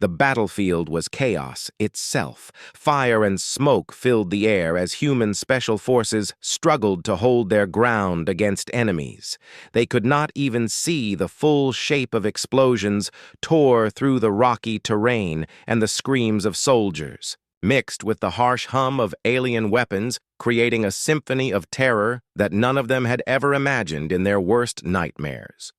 The battlefield was chaos itself. Fire and smoke filled the air as human special forces struggled to hold their ground against enemies. They could not even see the full shape of explosions tore through the rocky terrain and the screams of soldiers, mixed with the harsh hum of alien weapons, creating a symphony of terror that none of them had ever imagined in their worst nightmares.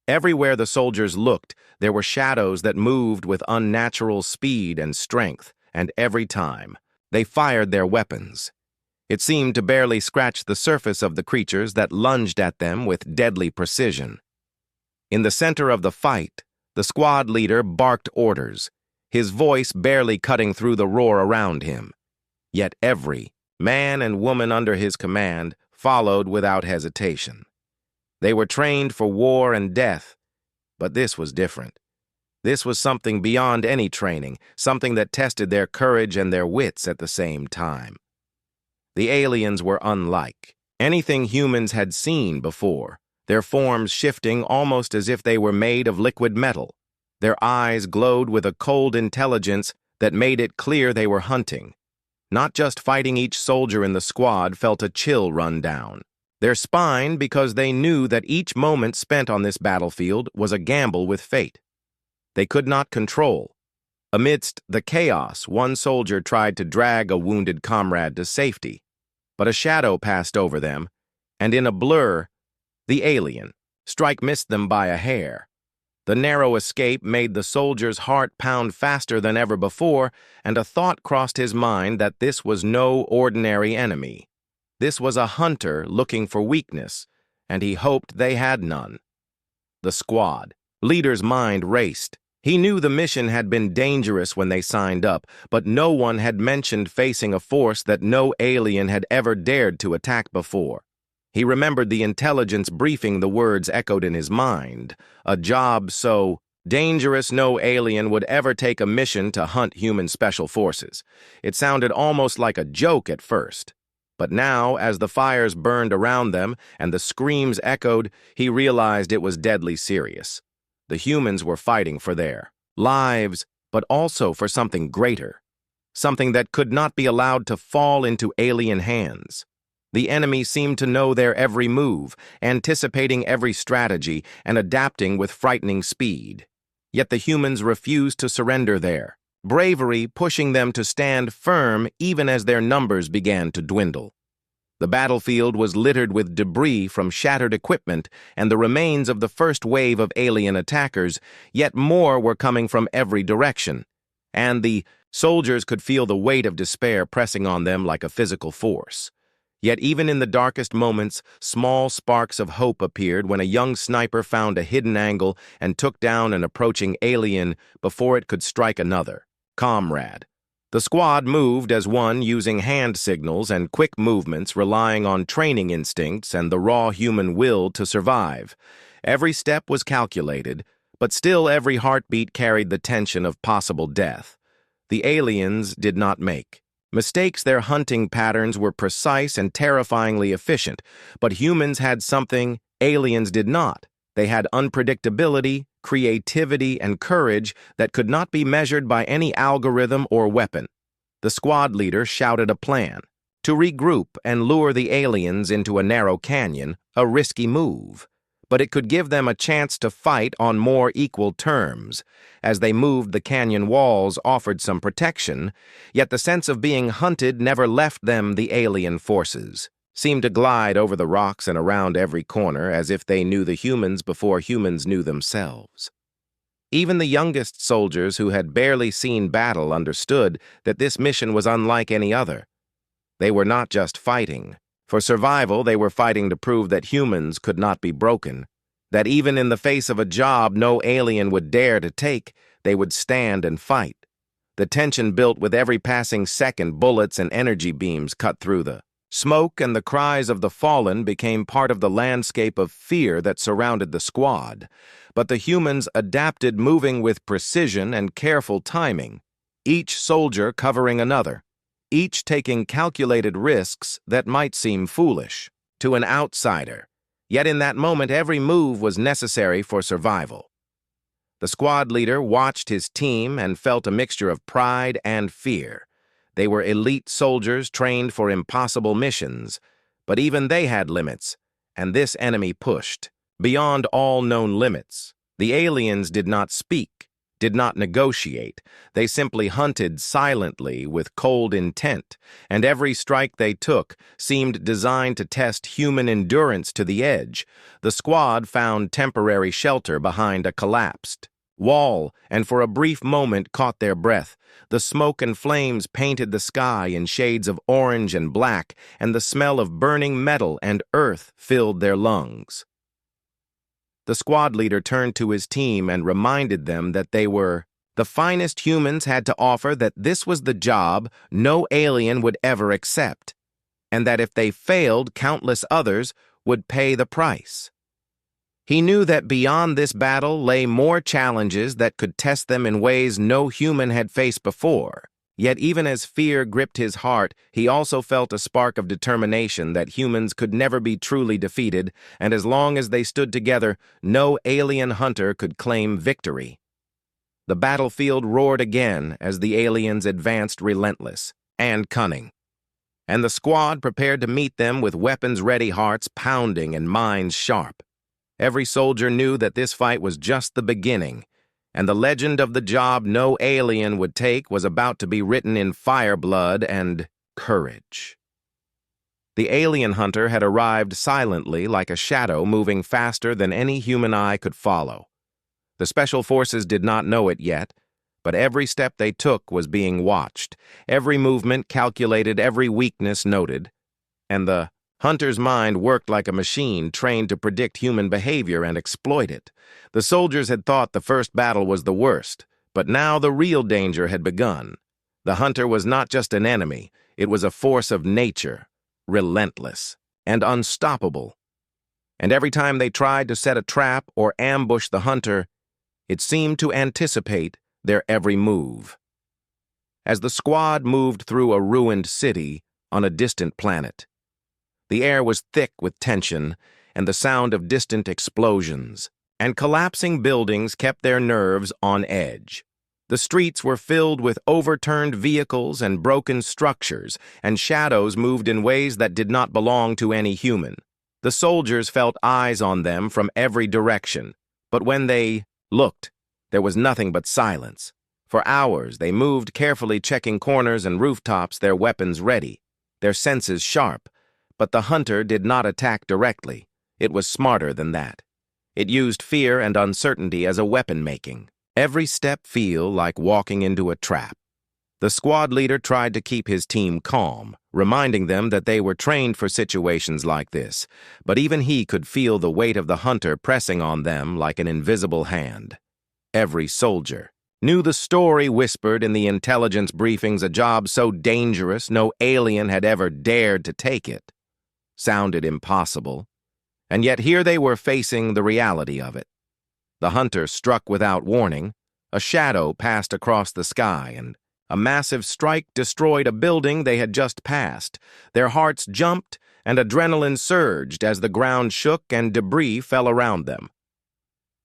Everywhere the soldiers looked, there were shadows that moved with unnatural speed and strength, and every time, they fired their weapons. It seemed to barely scratch the surface of the creatures that lunged at them with deadly precision. In the center of the fight, the squad leader barked orders, his voice barely cutting through the roar around him. Yet every man and woman under his command followed without hesitation. They were trained for war and death, but this was different. This was something beyond any training, something that tested their courage and their wits at the same time. The aliens were unlike anything humans had seen before, their forms shifting almost as if they were made of liquid metal. Their eyes glowed with a cold intelligence that made it clear they were hunting. Not just fighting, each soldier in the squad felt a chill run down their spine because they knew that each moment spent on this battlefield was a gamble with fate they could not control. Amidst the chaos, one soldier tried to drag a wounded comrade to safety, but a shadow passed over them, and in a blur, the alien strike missed them by a hair. The narrow escape made the soldier's heart pound faster than ever before, and a thought crossed his mind that this was no ordinary enemy. This was a hunter looking for weakness, and he hoped they had none. The squad leader's mind raced. He knew the mission had been dangerous when they signed up, but no one had mentioned facing a force that no alien had ever dared to attack before. He remembered the intelligence briefing, the words echoed in his mind. A job so dangerous no alien would ever take a mission to hunt human special forces. It sounded almost like a joke at first. But now, as the fires burned around them and the screams echoed, he realized it was deadly serious. The humans were fighting for their lives, but also for something greater, something that could not be allowed to fall into alien hands. The enemy seemed to know their every move, anticipating every strategy, and adapting with frightening speed. Yet the humans refused to surrender their bravery, pushing them to stand firm even as their numbers began to dwindle. The battlefield was littered with debris from shattered equipment and the remains of the first wave of alien attackers, yet more were coming from every direction, and the soldiers could feel the weight of despair pressing on them like a physical force. Yet even in the darkest moments, small sparks of hope appeared when a young sniper found a hidden angle and took down an approaching alien before it could strike another comrade. The squad moved as one, using hand signals and quick movements, relying on training instincts and the raw human will to survive. Every step was calculated, but still every heartbeat carried the tension of possible death. The aliens did not make mistakes. Their hunting patterns were precise and terrifyingly efficient, but humans had something aliens did not. They had unpredictability, creativity, and courage that could not be measured by any algorithm or weapon. The squad leader shouted a plan to regroup and lure the aliens into a narrow canyon, a risky move. But it could give them a chance to fight on more equal terms. As they moved, the canyon walls offered some protection, yet the sense of being hunted never left them. The alien forces seemed to glide over the rocks and around every corner as if they knew the humans before humans knew themselves. Even the youngest soldiers who had barely seen battle understood that this mission was unlike any other. They were not just fighting. For survival, they were fighting to prove that humans could not be broken, that even in the face of a job no alien would dare to take, they would stand and fight. The tension built with every passing second. Bullets and energy beams cut through the smoke, and the cries of the fallen became part of the landscape of fear that surrounded the squad. But the humans adapted, moving with precision and careful timing, each soldier covering another, each taking calculated risks that might seem foolish to an outsider. Yet in that moment, every move was necessary for survival. The squad leader watched his team and felt a mixture of pride and fear. They were elite soldiers trained for impossible missions, but even they had limits, and this enemy pushed beyond all known limits. The aliens did not speak, did not negotiate. They simply hunted silently with cold intent, and every strike they took seemed designed to test human endurance to the edge. The squad found temporary shelter behind a collapsed wall, and for a brief moment caught their breath. The smoke and flames painted the sky in shades of orange and black, and the smell of burning metal and earth filled their lungs. The squad leader turned to his team and reminded them that they were the finest humans had to offer, that this was the job no alien would ever accept, and that if they failed, countless others would pay the price. He knew that beyond this battle lay more challenges that could test them in ways no human had faced before. Yet even as fear gripped his heart, he also felt a spark of determination that humans could never be truly defeated, and as long as they stood together, no alien hunter could claim victory. The battlefield roared again as the aliens advanced, relentless and cunning, and the squad prepared to meet them with weapons-ready, hearts pounding and minds sharp. Every soldier knew that this fight was just the beginning, and the legend of the job no alien would take was about to be written in fire blood and courage. The alien hunter had arrived silently, like a shadow, moving faster than any human eye could follow. The special forces did not know it yet, but every step they took was being watched, every movement calculated, every weakness noted, and the hunter's mind worked like a machine trained to predict human behavior and exploit it. The soldiers had thought the first battle was the worst, but now the real danger had begun. The hunter was not just an enemy, it was a force of nature, relentless and unstoppable. And every time they tried to set a trap or ambush the hunter, it seemed to anticipate their every move. As the squad moved through a ruined city on a distant planet, the air was thick with tension and the sound of distant explosions, and collapsing buildings kept their nerves on edge. The streets were filled with overturned vehicles and broken structures, and shadows moved in ways that did not belong to any human. The soldiers felt eyes on them from every direction, but when they looked, there was nothing but silence. For hours, they moved carefully, checking corners and rooftops, their weapons ready, their senses sharp. But the hunter did not attack directly. It was smarter than that. It used fear and uncertainty as a weapon-making. Every step feel like walking into a trap. The squad leader tried to keep his team calm, reminding them that they were trained for situations like this, but even he could feel the weight of the hunter pressing on them like an invisible hand. Every soldier knew the story whispered in the intelligence briefings, a job so dangerous no alien had ever dared to take it. Sounded impossible, and yet here they were facing the reality of it. The hunter struck without warning. A shadow passed across the sky, and a massive strike destroyed a building they had just passed. Their hearts jumped, and adrenaline surged as the ground shook and debris fell around them.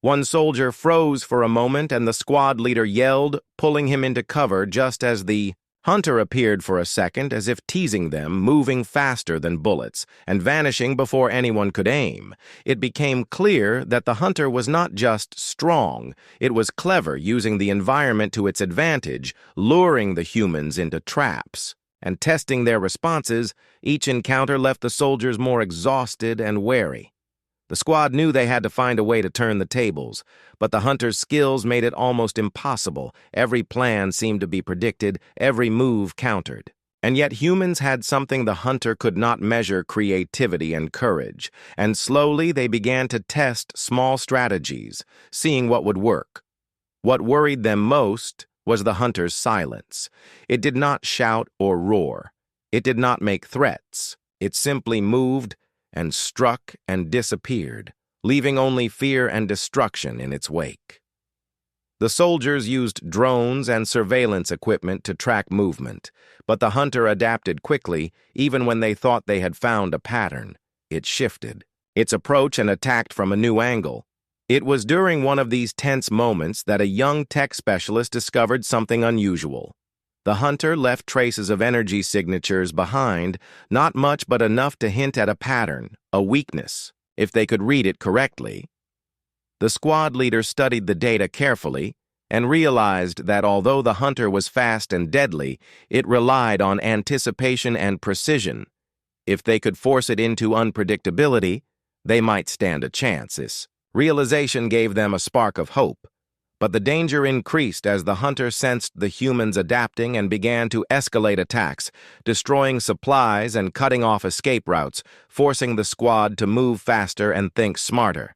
One soldier froze for a moment, and the squad leader yelled, pulling him into cover just as the hunter appeared for a second, as if teasing them, moving faster than bullets, and vanishing before anyone could aim. It became clear that the hunter was not just strong, it was clever, using the environment to its advantage, luring the humans into traps. And testing their responses, each encounter left the soldiers more exhausted and wary. The squad knew they had to find a way to turn the tables, but the hunter's skills made it almost impossible. Every plan seemed to be predicted, every move countered. And yet humans had something the hunter could not measure: creativity and courage. And slowly they began to test small strategies, seeing what would work. What worried them most was the hunter's silence. It did not shout or roar. It did not make threats. It simply moved and struck and disappeared, leaving only fear and destruction in its wake. The soldiers used drones and surveillance equipment to track movement, but the hunter adapted quickly. Even when they thought they had found a pattern, it shifted its approach and attacked from a new angle. It was during one of these tense moments that a young tech specialist discovered something unusual. The hunter left traces of energy signatures behind, not much but enough to hint at a pattern, a weakness, if they could read it correctly. The squad leader studied the data carefully and realized that although the hunter was fast and deadly, it relied on anticipation and precision. If they could force it into unpredictability, they might stand a chance. This realization gave them a spark of hope. But the danger increased as the hunter sensed the humans adapting and began to escalate attacks, destroying supplies and cutting off escape routes, forcing the squad to move faster and think smarter.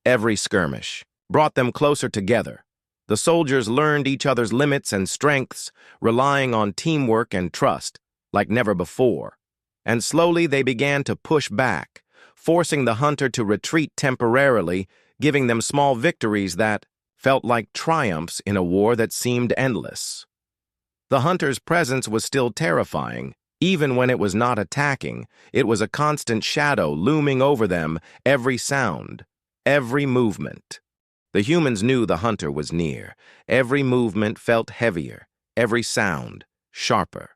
Every skirmish brought them closer together. The soldiers learned each other's limits and strengths, relying on teamwork and trust like never before. And slowly they began to push back, forcing the hunter to retreat temporarily, giving them small victories that felt like triumphs in a war that seemed endless. The hunter's presence was still terrifying. Even when it was not attacking, it was a constant shadow looming over them, every sound, every movement. The humans knew the hunter was near. Every movement felt heavier, every sound sharper.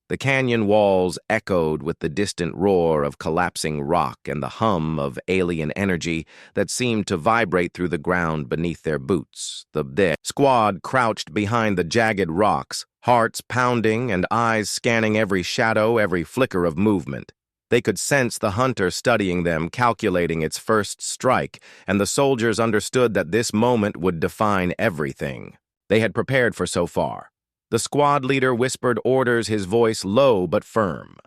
The canyon walls echoed with the distant roar of collapsing rock and the hum of alien energy that seemed to vibrate through the ground beneath their boots. The squad crouched behind the jagged rocks, hearts pounding and eyes scanning every shadow, every flicker of movement. They could sense the hunter studying them, calculating its first strike, and the soldiers understood that this moment would define everything they had prepared for so far. The squad leader whispered orders, his voice low but firm.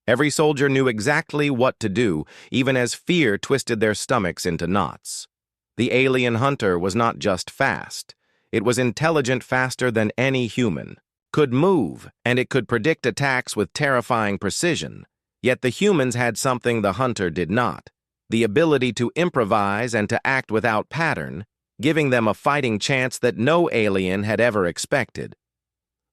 Every soldier knew exactly what to do, even as fear twisted their stomachs into knots. The alien hunter was not just fast. It was intelligent, faster than any human, could move, and it could predict attacks with terrifying precision. Yet the humans had something the hunter did not, the ability to improvise and to act without pattern, giving them a fighting chance that no alien had ever expected.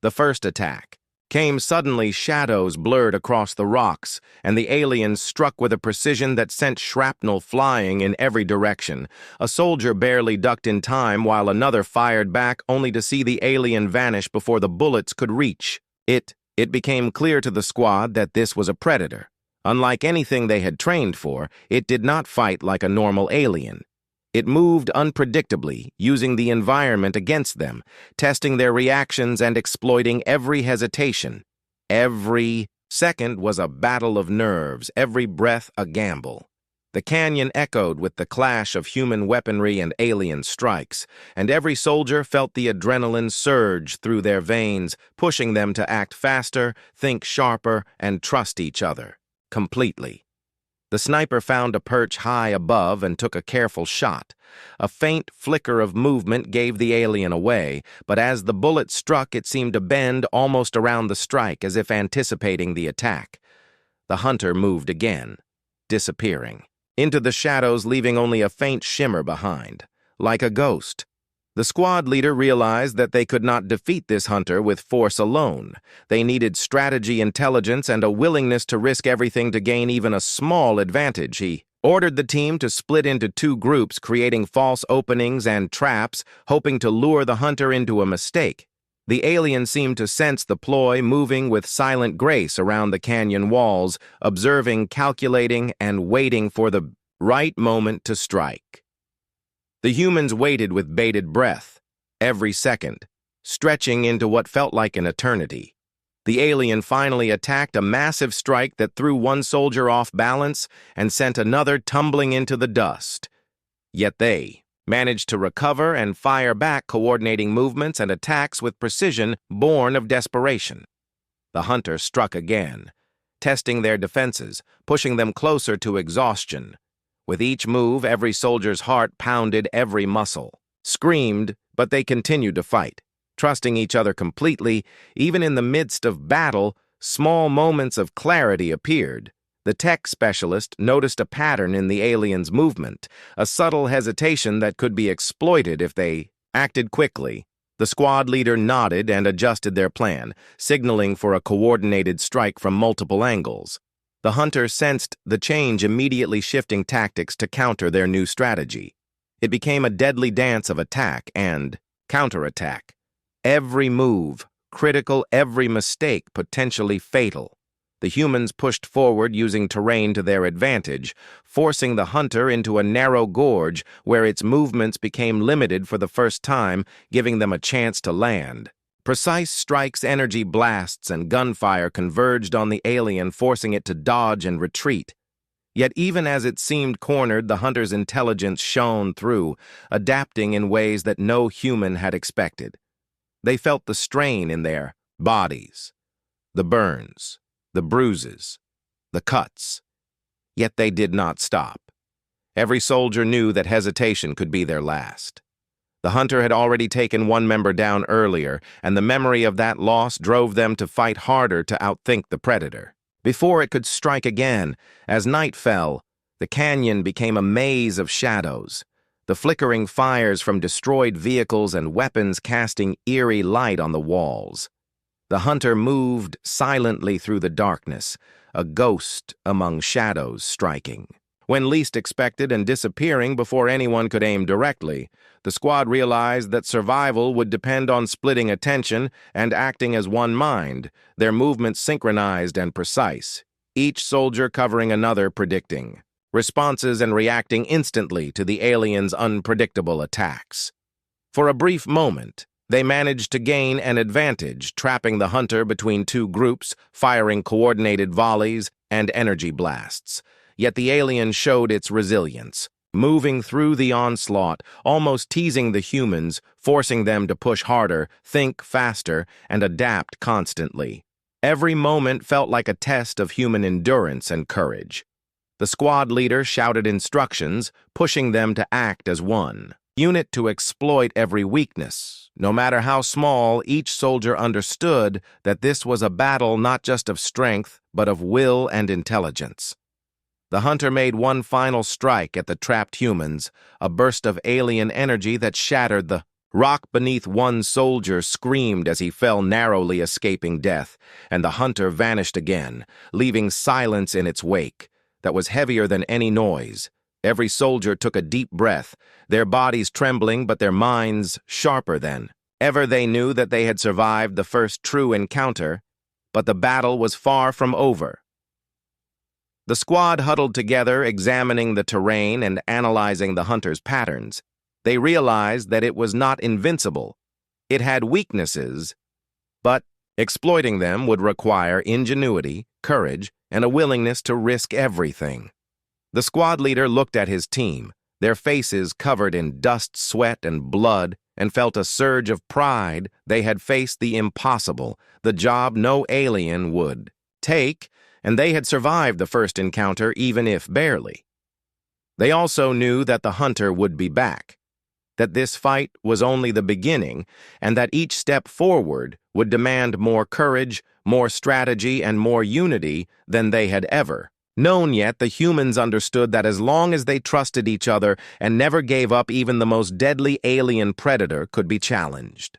The first attack came suddenly. Shadows blurred across the rocks, and the aliens struck with a precision that sent shrapnel flying in every direction. A soldier barely ducked in time while another fired back, only to see the alien vanish before the bullets could reach. It became clear to the squad that this was a predator. Unlike anything they had trained for, it did not fight like a normal alien. It moved unpredictably, using the environment against them, testing their reactions and exploiting every hesitation. Every second was a battle of nerves, every breath a gamble. The canyon echoed with the clash of human weaponry and alien strikes, and every soldier felt the adrenaline surge through their veins, pushing them to act faster, think sharper, and trust each other completely. The sniper found a perch high above and took a careful shot. A faint flicker of movement gave the alien away, but as the bullet struck, it seemed to bend almost around the strike, as if anticipating the attack. The hunter moved again, disappearing into the shadows, leaving only a faint shimmer behind, like a ghost. The squad leader realized that they could not defeat this hunter with force alone. They needed strategy, intelligence, and a willingness to risk everything to gain even a small advantage. He ordered the team to split into two groups, creating false openings and traps, hoping to lure the hunter into a mistake. The alien seemed to sense the ploy, moving with silent grace around the canyon walls, observing, calculating, and waiting for the right moment to strike. The humans waited with bated breath, every second, stretching into what felt like an eternity. The alien finally attacked, a massive strike that threw one soldier off balance and sent another tumbling into the dust. Yet they managed to recover and fire back, coordinating movements and attacks with precision born of desperation. The hunter struck again, testing their defenses, pushing them closer to exhaustion. With each move, every soldier's heart pounded, every muscle screamed, but they continued to fight, trusting each other completely. Even in the midst of battle, small moments of clarity appeared. The tech specialist noticed a pattern in the alien's movement, a subtle hesitation that could be exploited if they acted quickly. The squad leader nodded and adjusted their plan, signaling for a coordinated strike from multiple angles. The hunter sensed the change, immediately shifting tactics to counter their new strategy. It became a deadly dance of attack and counterattack. Every move, critical, every mistake potentially fatal. The humans pushed forward using terrain to their advantage, forcing the hunter into a narrow gorge where its movements became limited for the first time, giving them a chance to land. Precise strikes, energy blasts, and gunfire converged on the alien, forcing it to dodge and retreat. Yet even as it seemed cornered, the hunter's intelligence shone through, adapting in ways that no human had expected. They felt the strain in their bodies, the burns, the bruises, the cuts. Yet they did not stop. Every soldier knew that hesitation could be their last. The hunter had already taken one member down earlier, and the memory of that loss drove them to fight harder to outthink the predator. Before it could strike again, as night fell, the canyon became a maze of shadows, the flickering fires from destroyed vehicles and weapons casting eerie light on the walls. The hunter moved silently through the darkness, a ghost among shadows striking. When least expected and disappearing before anyone could aim directly, the squad realized that survival would depend on splitting attention and acting as one mind, their movements synchronized and precise, each soldier covering another, predicting responses and reacting instantly to the aliens' unpredictable attacks. For a brief moment, they managed to gain an advantage, trapping the hunter between two groups, firing coordinated volleys and energy blasts. Yet the alien showed its resilience, moving through the onslaught, almost teasing the humans, forcing them to push harder, think faster, and adapt constantly. Every moment felt like a test of human endurance and courage. The squad leader shouted instructions, pushing them to act as one unit to exploit every weakness. No matter how small, each soldier understood that this was a battle not just of strength, but of will and intelligence. The hunter made one final strike at the trapped humans, a burst of alien energy that shattered the rock beneath. One soldier screamed as he fell, narrowly escaping death, and the hunter vanished again, leaving silence in its wake that was heavier than any noise. Every soldier took a deep breath, their bodies trembling but their minds sharper than ever. They knew that they had survived the first true encounter, but the battle was far from over. The squad huddled together, examining the terrain and analyzing the hunter's patterns. They realized that it was not invincible. It had weaknesses, but exploiting them would require ingenuity, courage, and a willingness to risk everything. The squad leader looked at his team, their faces covered in dust, sweat, and blood, and felt a surge of pride. They had faced the impossible, the job no alien would take, and they had survived the first encounter, even if barely. They also knew that the hunter would be back, that this fight was only the beginning, and that each step forward would demand more courage, more strategy, and more unity than they had ever known. Yet the humans understood that as long as they trusted each other and never gave up, even the most deadly alien predator could be challenged.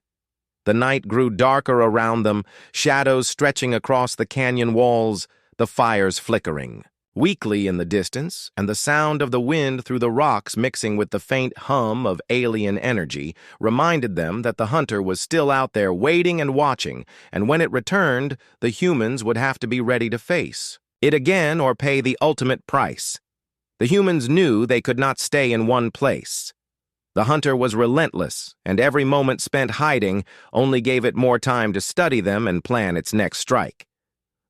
The night grew darker around them, shadows stretching across the canyon walls, the fires flickering weakly in the distance, and the sound of the wind through the rocks mixing with the faint hum of alien energy reminded them that the hunter was still out there waiting and watching, and when it returned, the humans would have to be ready to face it again or pay the ultimate price. The humans knew they could not stay in one place. The hunter was relentless, and every moment spent hiding only gave it more time to study them and plan its next strike.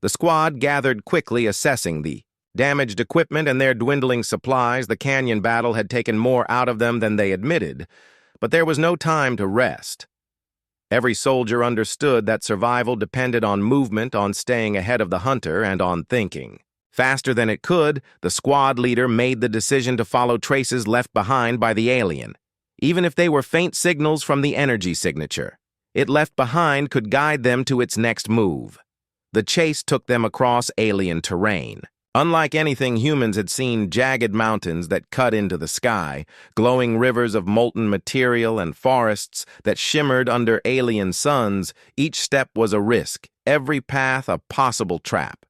The squad gathered quickly, assessing the damaged equipment and their dwindling supplies. The canyon battle had taken more out of them than they admitted, but there was no time to rest. Every soldier understood that survival depended on movement, on staying ahead of the hunter, and on thinking faster than it could. The squad leader made the decision to follow traces left behind by the alien. Even if they were faint signals from the energy signature it left behind could guide them to its next move. The chase took them across alien terrain. Unlike anything humans had seen, jagged mountains that cut into the sky, glowing rivers of molten material, and forests that shimmered under alien suns. Each step was a risk, every path a possible trap.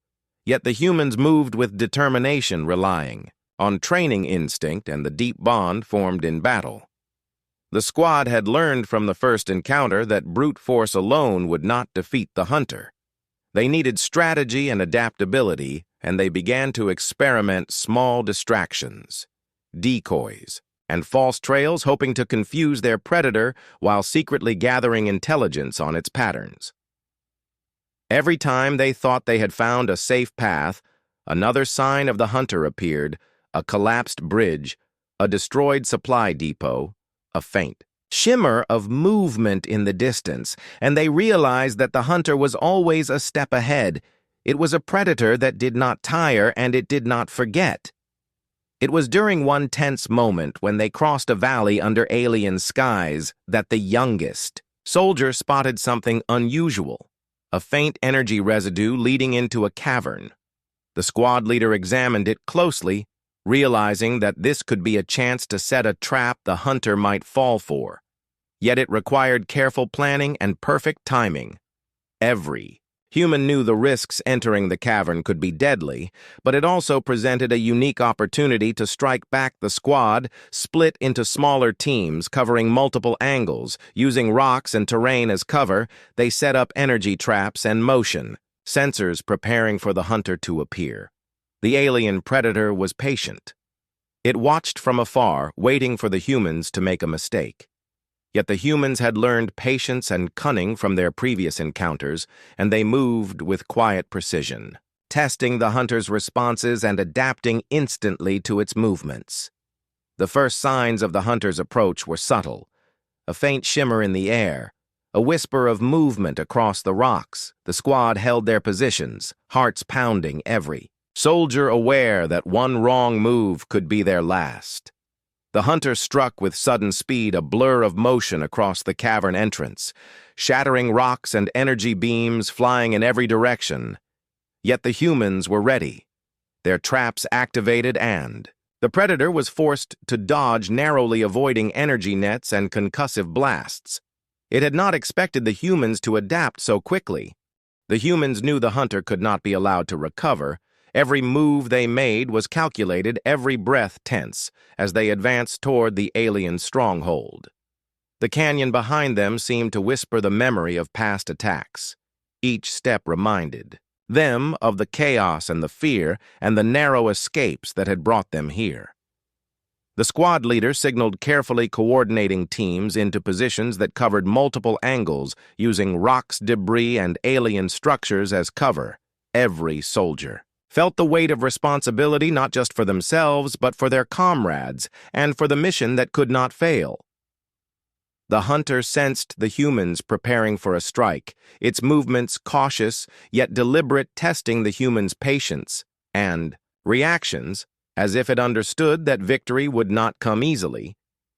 Yet the humans moved with determination, relying on training instinct and the deep bond formed in battle. The squad had learned from the first encounter that brute force alone would not defeat the hunter. They needed strategy and adaptability, and they began to experiment small distractions, decoys, and false trails, hoping to confuse their predator while secretly gathering intelligence on its patterns. Every time they thought they had found a safe path, another sign of the hunter appeared: a collapsed bridge, a destroyed supply depot, a faint shimmer of movement in the distance, and they realized that the hunter was always a step ahead. It was a predator that did not tire, and it did not forget. It was during one tense moment when they crossed a valley under alien skies that the youngest soldier spotted something unusual: a faint energy residue leading into a cavern. The squad leader examined it closely, realizing that this could be a chance to set a trap the hunter might fall for. Yet it required careful planning and perfect timing. Every human knew the risks entering the cavern could be deadly, but it also presented a unique opportunity to strike back. The squad split into smaller teams covering multiple angles. Using rocks and terrain as cover, they set up energy traps and motion sensors preparing for the hunter to appear. The alien predator was patient. It watched from afar, waiting for the humans to make a mistake. Yet the humans had learned patience and cunning from their previous encounters, and they moved with quiet precision, testing the hunter's responses and adapting instantly to its movements. The first signs of the hunter's approach were subtle: a faint shimmer in the air, a whisper of movement across the rocks. The squad held their positions, hearts pounding, every soldier aware that one wrong move could be their last. The hunter struck with sudden speed, a blur of motion across the cavern entrance, shattering rocks and energy beams flying in every direction. Yet the humans were ready, their traps activated, and the predator was forced to dodge, narrowly avoiding energy nets and concussive blasts. It had not expected the humans to adapt so quickly. The humans knew the hunter could not be allowed to recover. Every move they made was calculated, every breath tense, as they advanced toward the alien stronghold. The canyon behind them seemed to whisper the memory of past attacks. Each step reminded them of the chaos and the fear and the narrow escapes that had brought them here. The squad leader signaled carefully coordinating teams into positions that covered multiple angles, using rocks, debris, and alien structures as cover. Every soldier felt the weight of responsibility, not just for themselves, but for their comrades and for the mission that could not fail. The hunter sensed the humans preparing for a strike, its movements cautious yet deliberate, testing the humans' patience and reactions. As if it understood that victory would not come easily,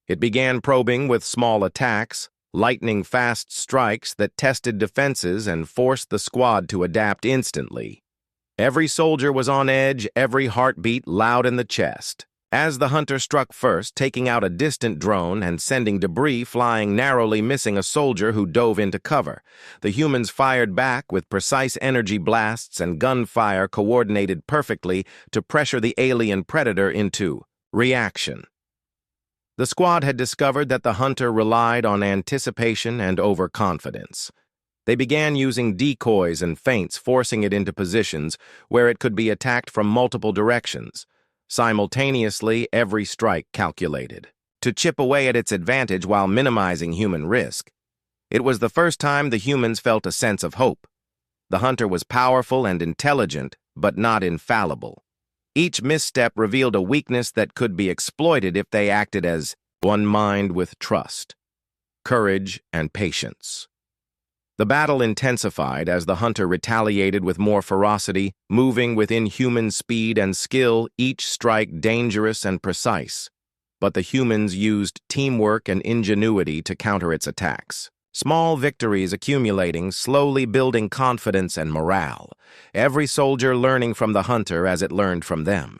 it began probing with small attacks, lightning-fast strikes that tested defenses and forced the squad to adapt instantly. Every soldier was on edge, every heartbeat loud in the chest. As the hunter struck first, taking out a distant drone and sending debris flying, narrowly missing a soldier who dove into cover, the humans fired back with precise energy blasts and gunfire coordinated perfectly to pressure the alien predator into reaction. The squad had discovered that the hunter relied on anticipation and overconfidence. They began using decoys and feints, forcing it into positions where it could be attacked from multiple directions. Simultaneously, every strike calculated to chip away at its advantage while minimizing human risk. It was the first time the humans felt a sense of hope. The hunter was powerful and intelligent, but not infallible. Each misstep revealed a weakness that could be exploited if they acted as one mind with trust, courage, and patience. The battle intensified as the hunter retaliated with more ferocity, moving with inhuman speed and skill, each strike dangerous and precise. But the humans used teamwork and ingenuity to counter its attacks. Small victories accumulating, slowly building confidence and morale, every soldier learning from the hunter as it learned from them.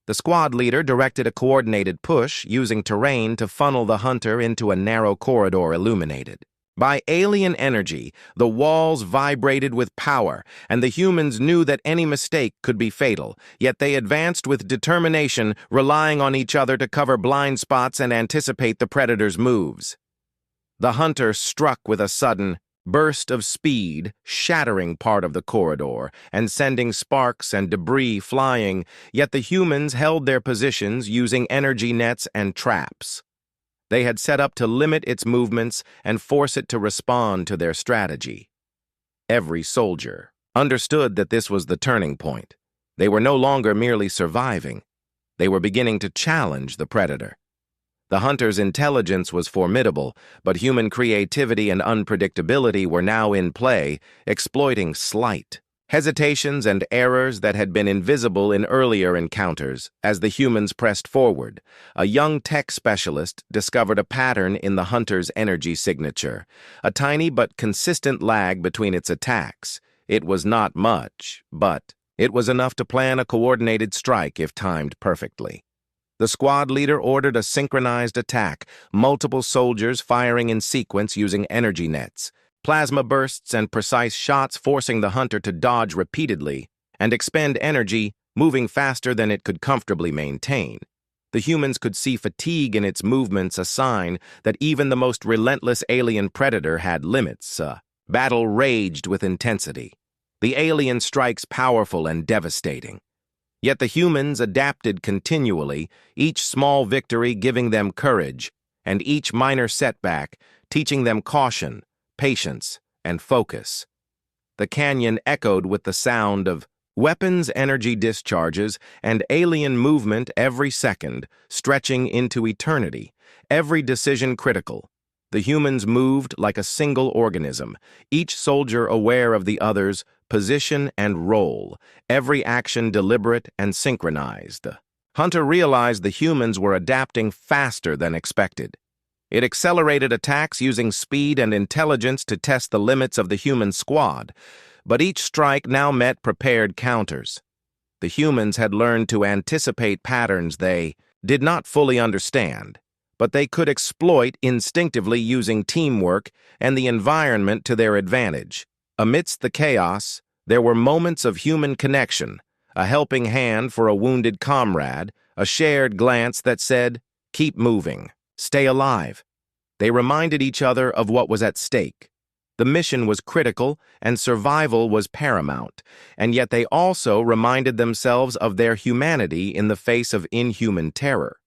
The squad leader directed a coordinated push, using terrain to funnel the hunter into a narrow corridor illuminated. By alien energy, the walls vibrated with power, and the humans knew that any mistake could be fatal, yet they advanced with determination, relying on each other to cover blind spots and anticipate the predator's moves. The hunter struck with a sudden burst of speed, shattering part of the corridor and sending sparks and debris flying, yet the humans held their positions using energy nets and traps. They had set up to limit its movements and force it to respond to their strategy. Every soldier understood that this was the turning point. They were no longer merely surviving. They were beginning to challenge the predator. The hunter's intelligence was formidable, but human creativity and unpredictability were now in play, exploiting slight hesitations and errors that had been invisible in earlier encounters. As the humans pressed forward, a young tech specialist discovered a pattern in the hunter's energy signature, a tiny but consistent lag between its attacks. It was not much, but it was enough to plan a coordinated strike if timed perfectly. The squad leader ordered a synchronized attack, multiple soldiers firing in sequence using energy nets, plasma bursts and precise shots forcing the hunter to dodge repeatedly and expend energy, moving faster than it could comfortably maintain. The humans could see fatigue in its movements, a sign that even the most relentless alien predator had limits. Battle raged with intensity. The alien strikes powerful and devastating. Yet the humans adapted continually, each small victory giving them courage, and each minor setback teaching them caution, patience, and focus. The canyon echoed with the sound of weapons energy discharges and alien movement every second, stretching into eternity, every decision critical. The humans moved like a single organism, each soldier aware of the other's position and role, every action deliberate and synchronized. Hunter realized the humans were adapting faster than expected. It accelerated attacks using speed and intelligence to test the limits of the human squad, but each strike now met prepared counters. The humans had learned to anticipate patterns they did not fully understand, but they could exploit instinctively using teamwork and the environment to their advantage. Amidst the chaos, there were moments of human connection, a helping hand for a wounded comrade, a shared glance that said, "Keep moving, stay alive." They reminded each other of what was at stake. The mission was critical and survival was paramount, and yet they also reminded themselves of their humanity in the face of inhuman terror.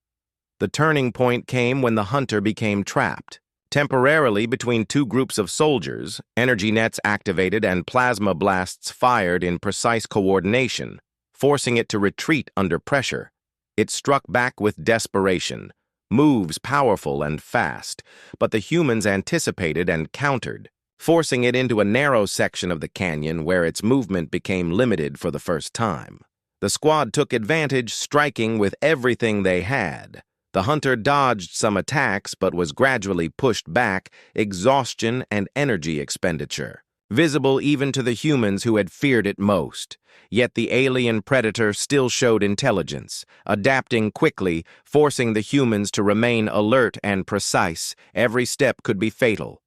The turning point came when the hunter became trapped. Temporarily between two groups of soldiers, energy nets activated and plasma blasts fired in precise coordination, forcing it to retreat under pressure. It struck back with desperation, moves powerful and fast, but the humans anticipated and countered, forcing it into a narrow section of the canyon where its movement became limited for the first time. The squad took advantage, striking with everything they had. The hunter dodged some attacks but was gradually pushed back, exhaustion and energy expenditure, visible even to the humans who had feared it most. Yet the alien predator still showed intelligence, adapting quickly, forcing the humans to remain alert and precise. Every step could be fatal.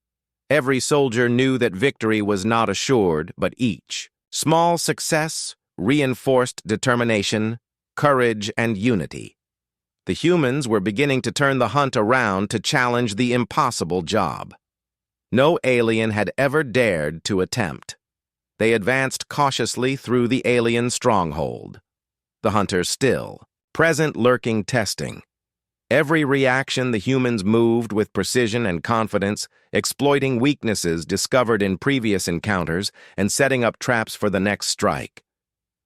Every soldier knew that victory was not assured, but each small success reinforced determination, courage, and unity. The humans were beginning to turn the hunt around to challenge the impossible job. No alien had ever dared to attempt. They advanced cautiously through the alien stronghold. The hunter still, present lurking testing. Every reaction the humans moved with precision and confidence, exploiting weaknesses discovered in previous encounters and setting up traps for the next strike.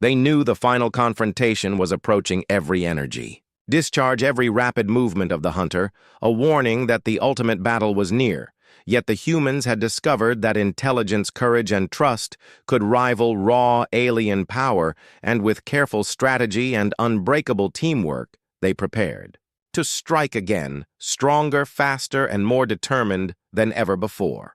They knew the final confrontation was approaching every energy. Discharge every rapid movement of the hunter, a warning that the ultimate battle was near. Yet the humans had discovered that intelligence, courage, and trust could rival raw alien power, and with careful strategy and unbreakable teamwork, they prepared to strike again, stronger, faster, and more determined than ever before.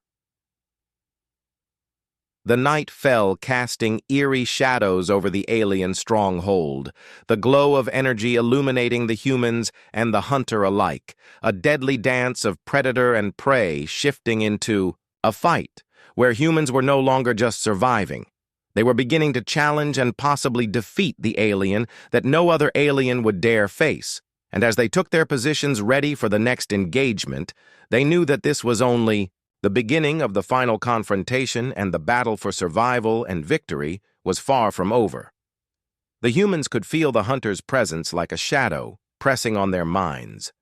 The night fell, casting eerie shadows over the alien stronghold, the glow of energy illuminating the humans and the hunter alike, a deadly dance of predator and prey shifting into A fight, where humans were no longer just surviving. They were beginning to challenge and possibly defeat the alien that no other alien would dare face. And as they took their positions ready for the next engagement, they knew that this was only the beginning of the final confrontation, and the battle for survival and victory was far from over. The humans could feel the hunter's presence like a shadow pressing on their minds.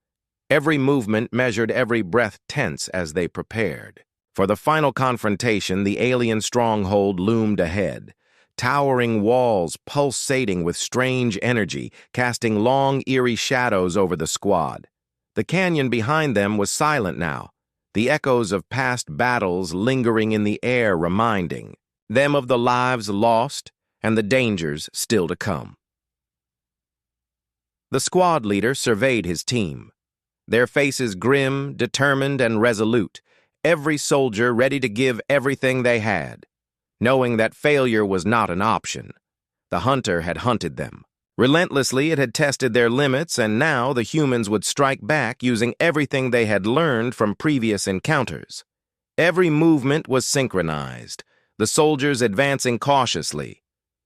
Every movement measured, every breath tense as they prepared. For the final confrontation, the alien stronghold loomed ahead, towering walls pulsating with strange energy, casting long, eerie shadows over the squad. The canyon behind them was silent now, the echoes of past battles lingering in the air, reminding them of the lives lost and the dangers still to come. The squad leader surveyed his team, their faces grim, determined, and resolute, every soldier ready to give everything they had, knowing that failure was not an option. The hunter had hunted them. Relentlessly, it had tested their limits, and now the humans would strike back using everything they had learned from previous encounters. Every movement was synchronized, the soldiers advancing cautiously,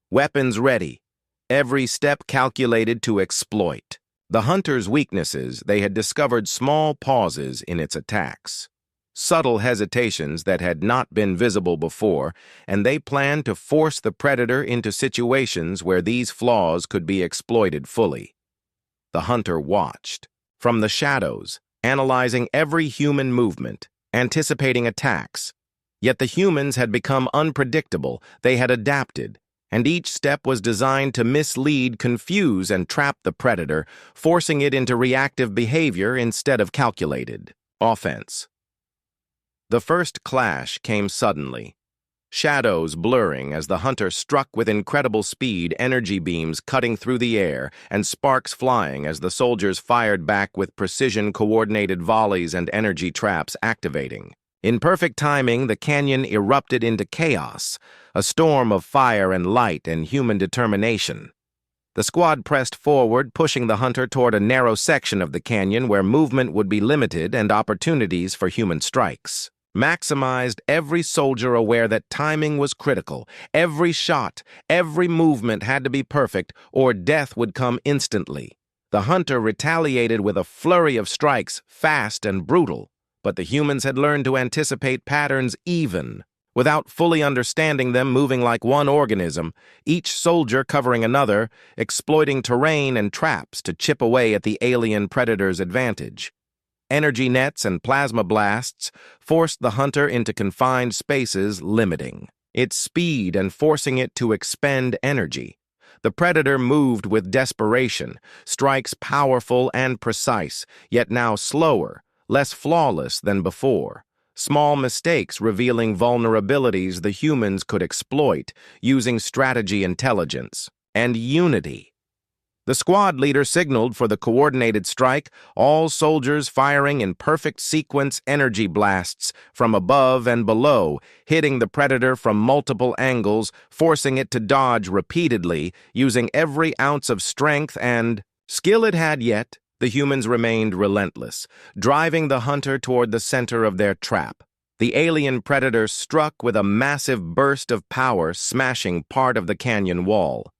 weapons ready, every step calculated to exploit. The hunter's weaknesses, they had discovered small pauses in its attacks, subtle hesitations that had not been visible before, and they planned to force the predator into situations where these flaws could be exploited fully. The hunter watched, from the shadows, analyzing every human movement, anticipating attacks. Yet the humans had become unpredictable, they had adapted, and each step was designed to mislead, confuse, and trap the predator, forcing it into reactive behavior instead of calculated offense. The first clash came suddenly, shadows blurring as the hunter struck with incredible speed, energy beams cutting through the air, and sparks flying as the soldiers fired back with precision-coordinated volleys and energy traps activating. In perfect timing, the canyon erupted into chaos, a storm of fire and light and human determination. The squad pressed forward, pushing the hunter toward a narrow section of the canyon where movement would be limited and opportunities for human strikes maximized, every soldier aware that timing was critical. Every shot, every movement had to be perfect, or death would come instantly. The hunter retaliated with a flurry of strikes, fast and brutal, but the humans had learned to anticipate patterns even, without fully understanding them, moving like one organism, each soldier covering another, exploiting terrain and traps to chip away at the alien predator's advantage. Energy nets and plasma blasts forced the hunter into confined spaces, limiting its speed and forcing it to expend energy. The predator moved with desperation, strikes powerful and precise, yet now slower, less flawless than before. Small mistakes revealing vulnerabilities the humans could exploit using strategy, intelligence, and unity. The squad leader signaled for the coordinated strike, all soldiers firing in perfect sequence, energy blasts from above and below, hitting the predator from multiple angles, forcing it to dodge repeatedly, using every ounce of strength and skill it had. Yet the humans remained relentless, driving the hunter toward the center of their trap. The alien predator struck with a massive burst of power, smashing part of the canyon wall.